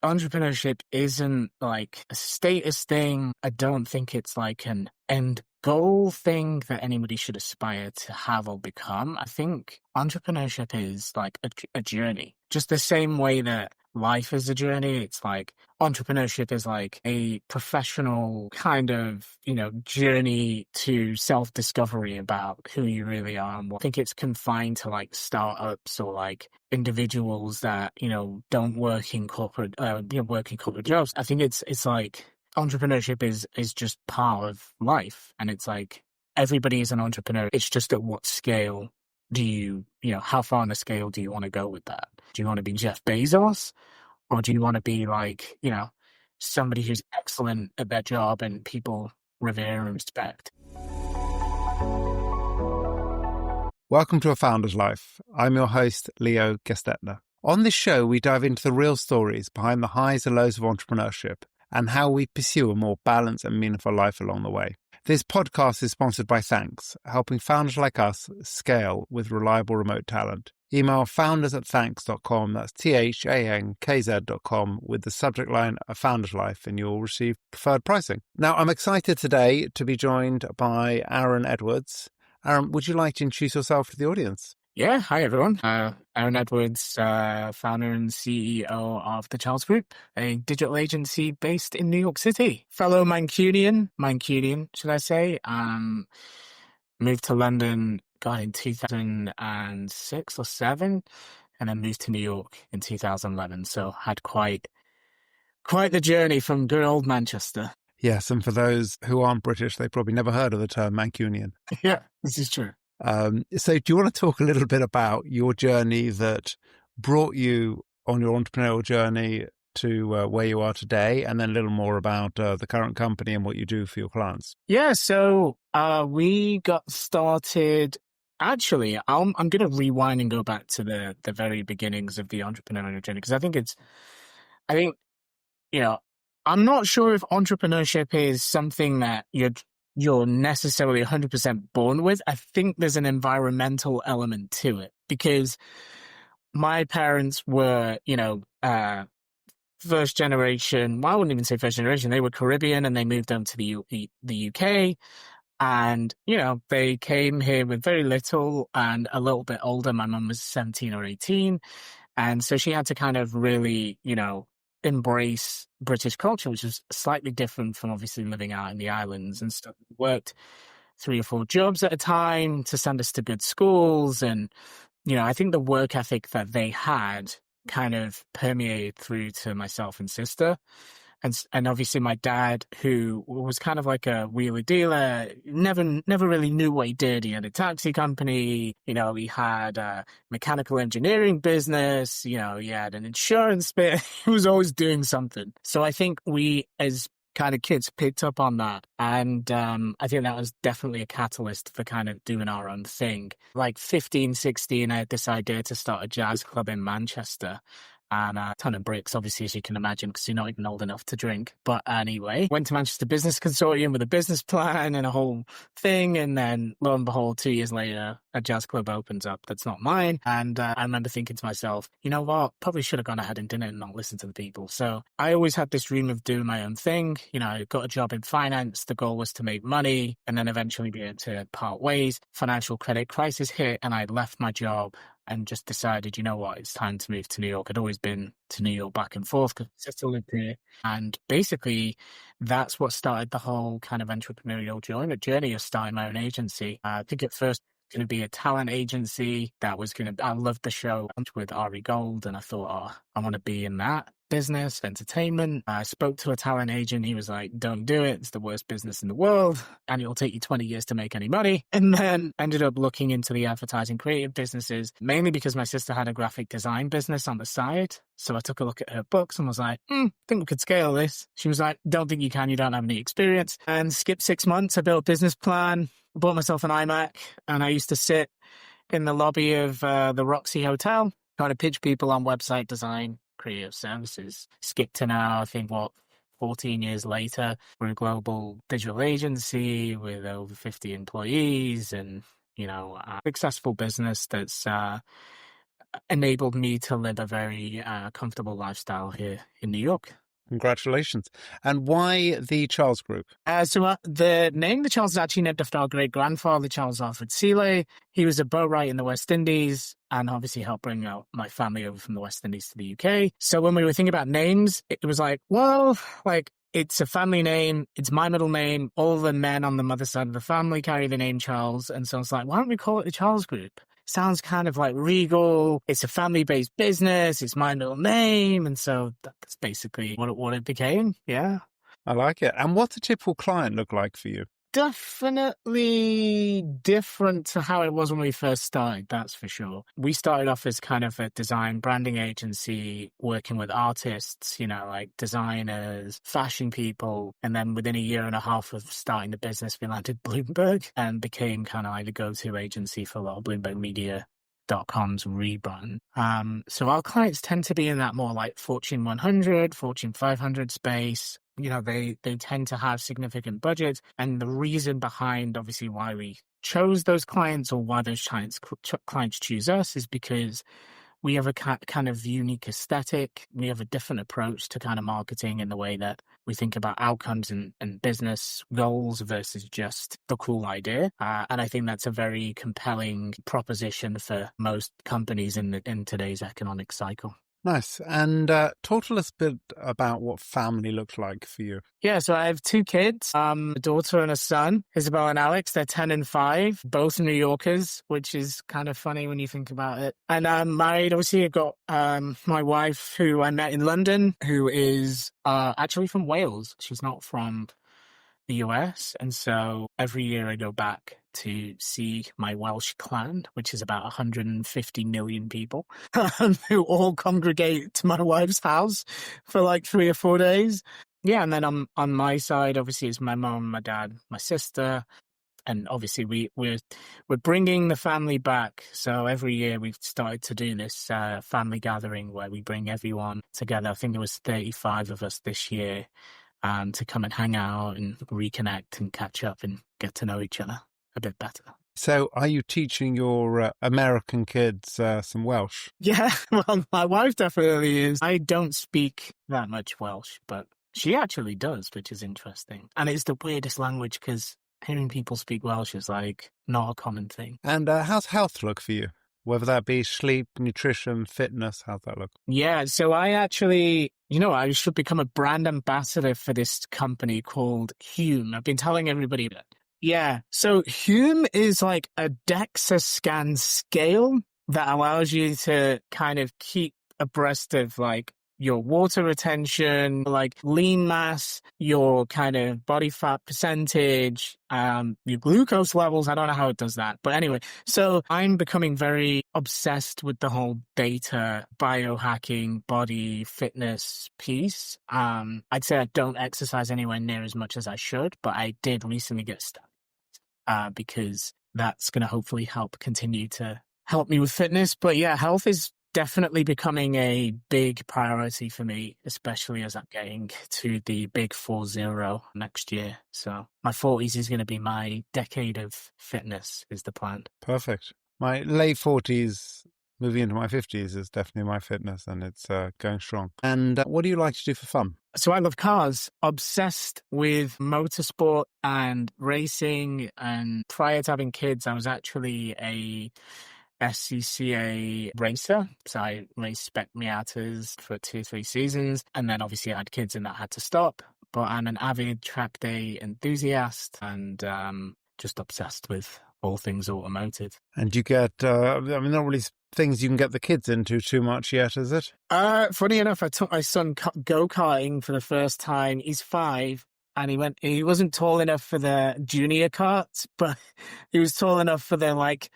entrepreneurship isn't like a status thing. I don't think it's like an end goal thing that anybody should aspire to have or become. I think entrepreneurship is like a journey, just the same way that life is a journey. It's like entrepreneurship is like a professional kind of, journey to self-discovery about who you really are. And I think it's confined to like startups or like individuals that, don't work in corporate, work in corporate jobs. I think it's like entrepreneurship is just part of life. And it's like everybody is an entrepreneur. It's just at what scale do how far on the scale do you want to go with that? Do you want to be Jeff Bezos? Or do you want to be like, somebody who's excellent at their job and people revere and respect? Welcome to A Founder's Life. I'm your host, Leo Gestetner. On this show, we dive into the real stories behind the highs and lows of entrepreneurship and how we pursue a more balanced and meaningful life along the way. This podcast is sponsored by Thanks, helping founders like us scale with reliable remote talent. Email founders@thanks.com, that's THANKZ.com, with the subject line A Founder's Life, and you'll receive preferred pricing. Now, I'm excited today to be joined by Aaron Edwards. Aaron, would you like to introduce yourself to the audience? Yeah, hi everyone. Aaron Edwards, founder and CEO of The Charles Group, a digital agency based in New York City. Fellow Mancunian, should I say. Moved to London, in 2006 or 7, and then moved to New York in 2011. So had quite the journey from good old Manchester. Yes, and for those who aren't British, they probably never heard of the term Mancunian. Yeah, this is true. So do you want to talk a little bit about your journey that brought you on your entrepreneurial journey to where you are today, and then a little more about the current company and what you do for your clients? Yeah, so we got started. Actually, I'm going to rewind and go back to the very beginnings of the entrepreneurial journey, because I think I'm not sure if entrepreneurship is something that you're necessarily 100% born with. I think there's an environmental element to it, because my parents were, first generation. Well, I wouldn't even say first generation. They were Caribbean and they moved down to the UK. And, they came here with very little and a little bit older. My mum was 17 or 18. And so she had to kind of really, embrace British culture, which was slightly different from obviously living out in the islands and stuff. Worked 3 or 4 jobs at a time to send us to good schools. And, I think the work ethic that they had kind of permeated through to myself and sister. And obviously my dad, who was kind of like a wheeler dealer, never really knew what he did. He had a taxi company, he had a mechanical engineering business, he had an insurance bit. He was always doing something. So I think we as kind of kids picked up on that. And I think that was definitely a catalyst for kind of doing our own thing. Like 15, 16, I had this idea to start a jazz club in Manchester. And a ton of bricks, obviously, as you can imagine, because you're not even old enough to drink. But anyway, went to Manchester Business Consortium with a business plan and a whole thing. And then, lo and behold, 2 years later, a jazz club opens up that's not mine. And I remember thinking to myself, you know what, probably should have gone ahead and done it and not listened to the people. So I always had this dream of doing my own thing. I got a job in finance. The goal was to make money and then eventually be able to part ways. Financial credit crisis hit and I left my job and just decided, you know what, it's time to move to New York. I'd always been to New York back and forth because my sister lived here. And basically, that's what started the whole kind of entrepreneurial journey of starting my own agency. I think at first going to be a talent agency that was going to, I loved the show with Ari Gold, and I thought, I want to be in that business, entertainment. I spoke to a talent agent. He was like, don't do it. It's the worst business in the world. And it'll take you 20 years to make any money. And then ended up looking into the advertising creative businesses, mainly because my sister had a graphic design business on the side. So I took a look at her books and was like, think we could scale this. She was like, don't think you can. You don't have any experience. And skipped 6 months. I built a business plan, bought myself an iMac, and I used to sit in the lobby of the Roxy Hotel, trying to pitch people on website design, creative services. Skip to now, I think, 14 years later, we're a global digital agency with over 50 employees and, a successful business that's enabled me to live a very comfortable lifestyle here in New York. Congratulations. And why the Charles Group? The name of the Charles is actually named after our great grandfather, Charles Alfred Seeley. He was a boatwright in the West Indies and obviously helped bring out my family over from the West Indies to the UK. So when we were thinking about names, it was like, well, like, it's a family name. It's my middle name. All the men on the mother's side of the family carry the name Charles. And so it's like, why don't we call it the Charles Group? Sounds kind of like regal. It's a family-based business. It's my middle name. And so that's basically what it became. Yeah. I like it. And what's a typical client look like for you? Definitely different to how it was when we first started, that's for sure. We started off as kind of a design branding agency working with artists, like designers, fashion people. And then within a year and a half of starting the business, we landed Bloomberg and became kind of like the go-to agency for a lot of Bloomberg Media.com's rebrand. So our clients tend to be in that more like Fortune 100, Fortune 500 space. They tend to have significant budgets. And the reason behind, obviously, why we chose those clients or why those clients choose us is because we have a kind of unique aesthetic. We have a different approach to kind of marketing in the way that we think about outcomes and business goals versus just the cool idea. And I think that's a very compelling proposition for most companies in today's economic cycle. Nice. And talk to us a bit about what family looks like for you. Yeah, so I have two kids, a daughter and a son, Isabel and Alex. They're 10 and 5, both New Yorkers, which is kind of funny when you think about it. And I'm married. Obviously, I've got my wife, who I met in London, who is actually from Wales. She's not from the US. And so every year I go back to see my Welsh clan, which is about 150 million people, who all congregate to my wife's house for like 3 or 4 days. Yeah, and then on my side, obviously, it's my mom, my dad, my sister, and obviously we're bringing the family back. So every year we've started to do this family gathering where we bring everyone together. I think there was 35 of us this year. To come and hang out and reconnect and catch up and get to know each other a bit better. So are you teaching your American kids some Welsh? Yeah, well, my wife definitely is. I don't speak that much Welsh, but she actually does, which is interesting. And it's the weirdest language because hearing people speak Welsh is like not a common thing. And how's health look for you? Whether that be sleep, nutrition, fitness, how's that look? Yeah, so I actually, I should become a brand ambassador for this company called Hume. I've been telling everybody that. Yeah, so Hume is like a DEXA scan scale that allows you to kind of keep abreast of like your water retention, like lean mass, your kind of body fat percentage, your glucose levels. I don't know how it does that. But anyway, so I'm becoming very obsessed with the whole data, biohacking, body fitness piece. I'd say I don't exercise anywhere near as much as I should, but I did recently get started because that's going to hopefully continue to help me with fitness. But yeah, health is definitely becoming a big priority for me, especially as I'm getting to the big 40 next year. So my 40s is going to be my decade of fitness is the plan. Perfect. My late 40s, moving into my 50s is definitely my fitness and it's going strong. And what do you like to do for fun? So I love cars, obsessed with motorsport and racing. And prior to having kids, I was actually a SCCA racer. So I raced Spec Miatas for 2-3 seasons. And then obviously I had kids and that had to stop. But I'm an avid track day enthusiast and just obsessed with all things automotive. And you get, not really things you can get the kids into too much yet, is it? Funny enough, I took my son go-karting for the first time. He's 5. And he wasn't tall enough for the junior karts, but he was tall enough for the like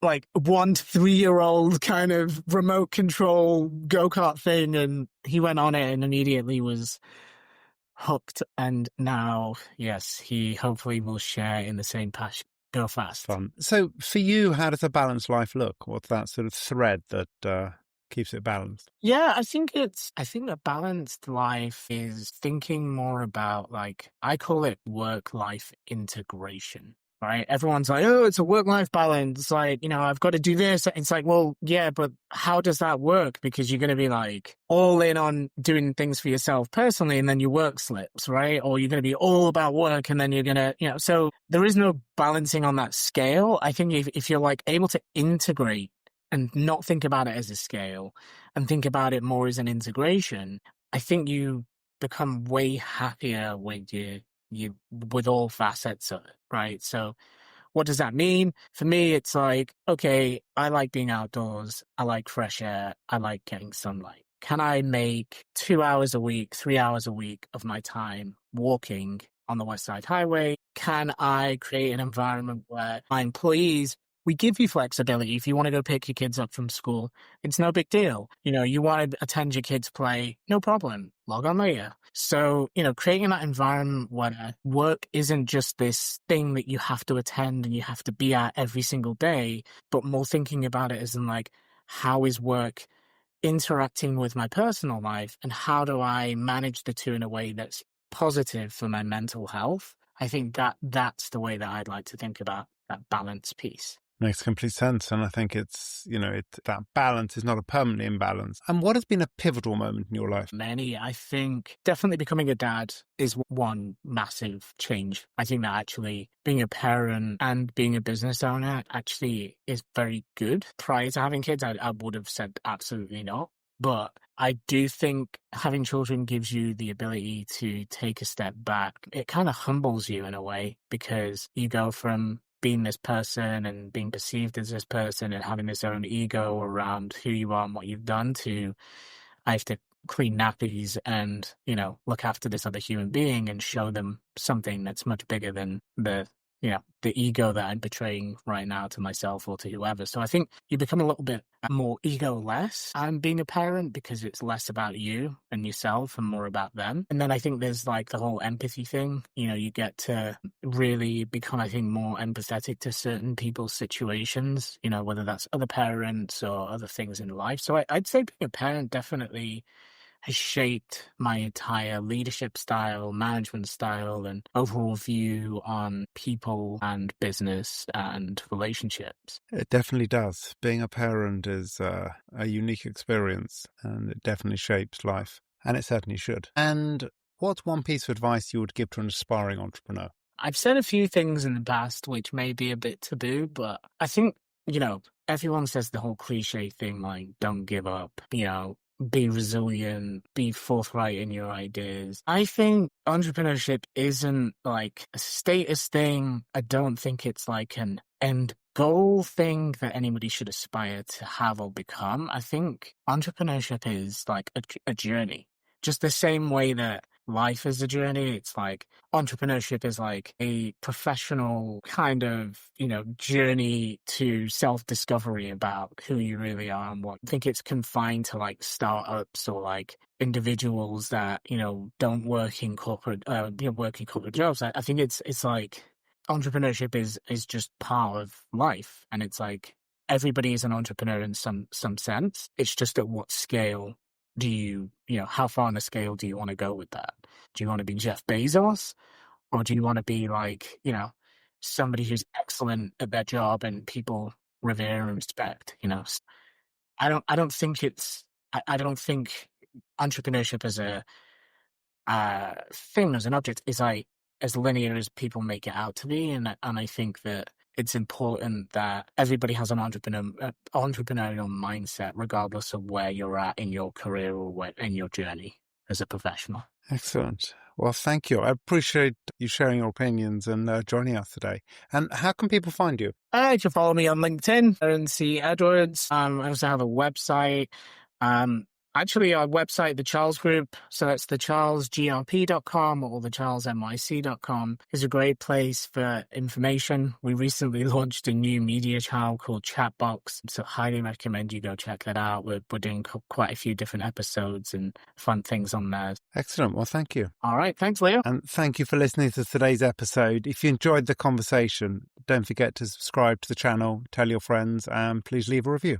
1 to 3-year-old kind of remote control go-kart thing. And he went on it and immediately was hooked. And now, yes, he hopefully will share in the same passion. Go fast. Fun. So for you, how does a balanced life look? What's that sort of thread that keeps it balanced? Yeah, I think a balanced life is thinking more about I call it work-life integration. right? Everyone's like, oh, it's a work-life balance. It's like, I've got to do this. It's like, well, yeah, but how does that work? Because you're going to be like all in on doing things for yourself personally, and then your work slips, right? Or you're going to be all about work, and then you're going to, so there is no balancing on that scale. I think if you're like able to integrate and not think about it as a scale and think about it more as an integration, I think you become way happier with you with all facets of it, right? So what does that mean? For me, it's like, okay, I like being outdoors. I like fresh air. I like getting sunlight. Can I make 2 hours a week, 3 hours a week of my time walking on the West Side Highway? Can I create an environment where my employees, we give you flexibility. If you want to go pick your kids up from school, it's no big deal. You want to attend your kids' play, no problem. Log on later. So, creating that environment where work isn't just this thing that you have to attend and you have to be at every single day, but more thinking about it as in like, how is work interacting with my personal life, and how do I manage the two in a way that's positive for my mental health? I think that's the way that I'd like to think about that balance piece. Makes complete sense. And I think it's, that balance is not a permanent imbalance. And what has been a pivotal moment in your life? Many. I think definitely becoming a dad is one massive change. I think that actually being a parent and being a business owner actually is very good. Prior to having kids, I would have said absolutely not. But I do think having children gives you the ability to take a step back. It kind of humbles you in a way, because you go from being this person and being perceived as this person and having this own ego around who you are and what you've done to, I have to clean nappies and, look after this other human being and show them something that's much bigger than the ego that I'm betraying right now to myself or to whoever. So I think you become a little bit more ego-less being a parent, because it's less about you and yourself and more about them. And then I think there's like the whole empathy thing. You get to really become, I think, more empathetic to certain people's situations, whether that's other parents or other things in life. So I'd say being a parent definitely has shaped my entire leadership style, management style, and overall view on people and business and relationships. It definitely does. Being a parent is a unique experience, and it definitely shapes life, and it certainly should. And what's one piece of advice you would give to an aspiring entrepreneur? I've said a few things in the past which may be a bit taboo, but I think, everyone says the whole cliche thing like, don't give up, be resilient, be forthright in your ideas. I think entrepreneurship isn't like a status thing. I don't think it's like an end goal thing that anybody should aspire to have or become. I think entrepreneurship is like a journey, just the same way that life is a journey. It's like entrepreneurship is like a professional kind of, journey to self-discovery about who you really are and what. I think it's confined to like startups or like individuals that, don't work in corporate, work in corporate jobs. I think it's like entrepreneurship is just part of life. And it's like everybody is an entrepreneur in some sense. It's just at what scale do you how far on the scale do you want to go with that? Do you want to be Jeff Bezos, or do you want to be like, somebody who's excellent at their job and people revere and respect? I don't think I don't think entrepreneurship as a thing, as an object, is like as linear as people make it out to be. And I think that it's important that everybody has an entrepreneurial mindset, regardless of where you're at in your career or in your journey as a professional. Excellent. Well, thank you. I appreciate you sharing your opinions and joining us today. And how can people find you? You can follow me on LinkedIn and see AdWords. I also have a website. Actually, our website, the Charles Group, so that's thecharlesgrp.com or thecharlesnyc.com, is a great place for information. We recently launched a new media channel called Chatbox, so highly recommend you go check that out. We're doing quite a few different episodes and fun things on there. Excellent. Well, thank you. All right. Thanks, Leo. And thank you for listening to today's episode. If you enjoyed the conversation, don't forget to subscribe to the channel, tell your friends, and please leave a review.